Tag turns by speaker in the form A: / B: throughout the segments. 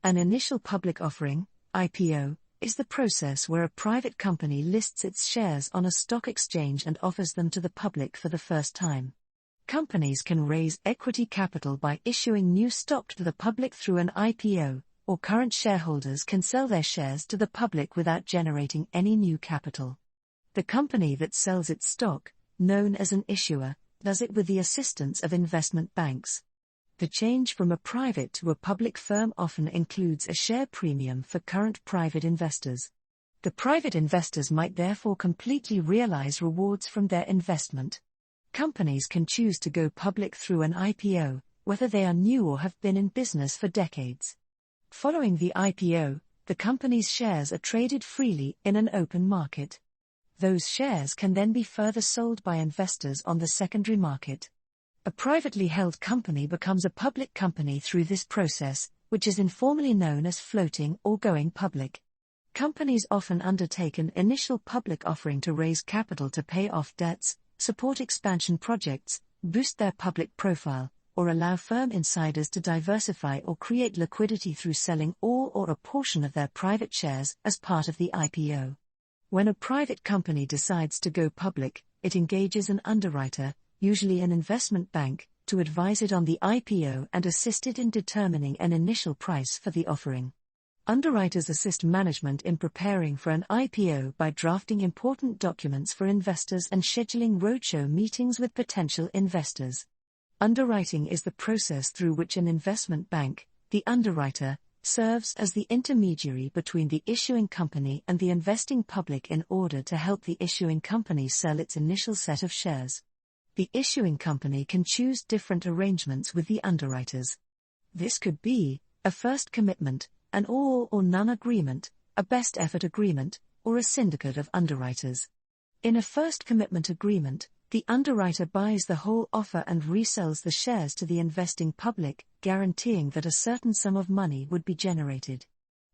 A: An initial public offering, IPO, is the process where a private company lists its shares on a stock exchange and offers them to the public for the first time. Companies can raise equity capital by issuing new stock to the public through an IPO, or current shareholders can sell their shares to the public without generating any new capital. The company that sells its stock, known as an issuer, does it with the assistance of investment banks. The change from a private to a public firm often includes a share premium for current private investors. The private investors might therefore completely realize rewards from their investment. Companies can choose to go public through an IPO, whether they are new or have been in business for decades. Following the IPO, the company's shares are traded freely in an open market. Those shares can then be further sold by investors on the secondary market. A privately held company becomes a public company through this process, which is informally known as floating or going public. Companies often undertake an initial public offering to raise capital to pay off debts, support expansion projects, boost their public profile, or allow firm insiders to diversify or create liquidity through selling all or a portion of their private shares as part of the IPO. When a private company decides to go public, it engages an underwriter, usually an investment bank, to advise it on the IPO and assist it in determining an initial price for the offering. Underwriters assist management in preparing for an IPO by drafting important documents for investors and scheduling roadshow meetings with potential investors. Underwriting is the process through which an investment bank, the underwriter, serves as the intermediary between the issuing company and the investing public in order to help the issuing company sell its initial set of shares. The issuing company can choose different arrangements with the underwriters. This could be a first commitment, an all or none agreement, a best effort agreement, or a syndicate of underwriters. In a first commitment agreement, the underwriter buys the whole offer and resells the shares to the investing public, guaranteeing that a certain sum of money would be generated.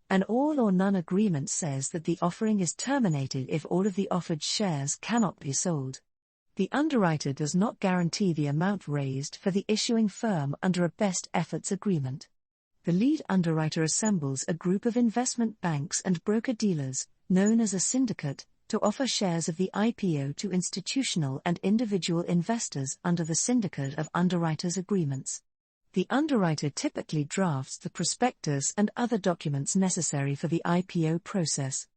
A: An all or none agreement says that the offering is terminated if all of the offered shares cannot be sold. The underwriter does not guarantee the amount raised for the issuing firm under a best efforts agreement. The lead underwriter assembles a group of investment banks and broker-dealers, known as a syndicate, to offer shares of the IPO to institutional and individual investors under the syndicate of underwriters' agreements. The underwriter typically drafts the prospectus and other documents necessary for the IPO process.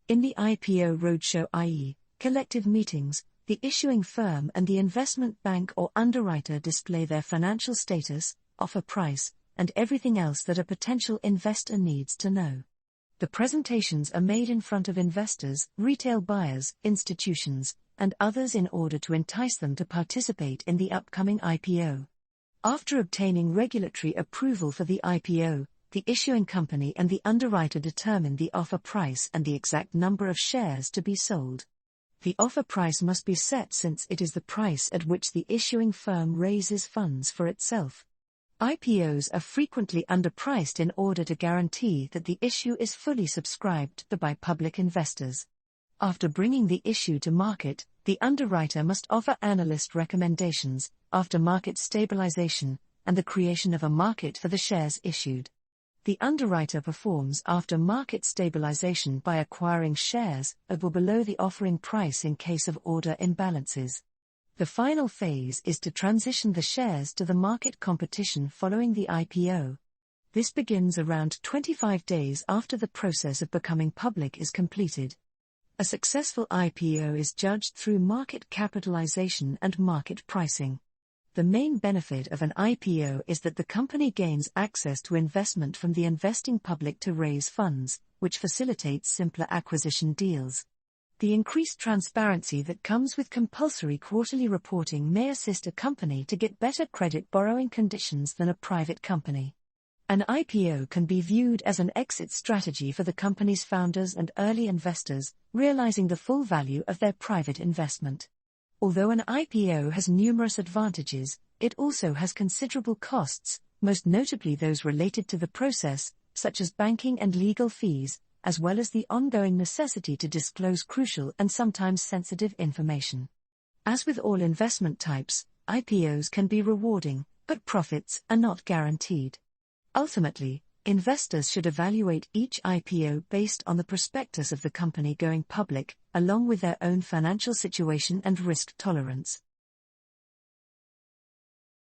A: In the IPO roadshow, i.e., collective meetings, the issuing firm and the investment bank or underwriter display their financial status, offer price, and everything else that a potential investor needs to know. The presentations are made in front of investors, retail buyers, institutions, and others in order to entice them to participate in the upcoming IPO. After obtaining regulatory approval for the IPO, the issuing company and the underwriter determine the offer price and the exact number of shares to be sold. The offer price must be set since it is the price at which the issuing firm raises funds for itself. IPOs are frequently underpriced in order to guarantee that the issue is fully subscribed to by public investors. After bringing the issue to market, the underwriter must offer analyst recommendations, after market stabilization, and the creation of a market for the shares issued. The underwriter performs after market stabilization by acquiring shares at or below the offering price in case of order imbalances. The final phase is to transition the shares to the market competition following the IPO. This begins around 25 days after the process of becoming public is completed. A successful IPO is judged through market capitalization and market pricing. The main benefit of an IPO is that the company gains access to investment from the investing public to raise funds, which facilitates simpler acquisition deals. The increased transparency that comes with compulsory quarterly reporting may assist a company to get better credit borrowing conditions than a private company. An IPO can be viewed as an exit strategy for the company's founders and early investors, realizing the full value of their private investment. Although an IPO has numerous advantages, it also has considerable costs, most notably those related to the process, such as banking and legal fees, as well as the ongoing necessity to disclose crucial and sometimes sensitive information. As with all investment types, IPOs can be rewarding, but profits are not guaranteed. Ultimately, Investors should evaluate each IPO based on the prospectus of the company going public, along with their own financial situation and risk tolerance.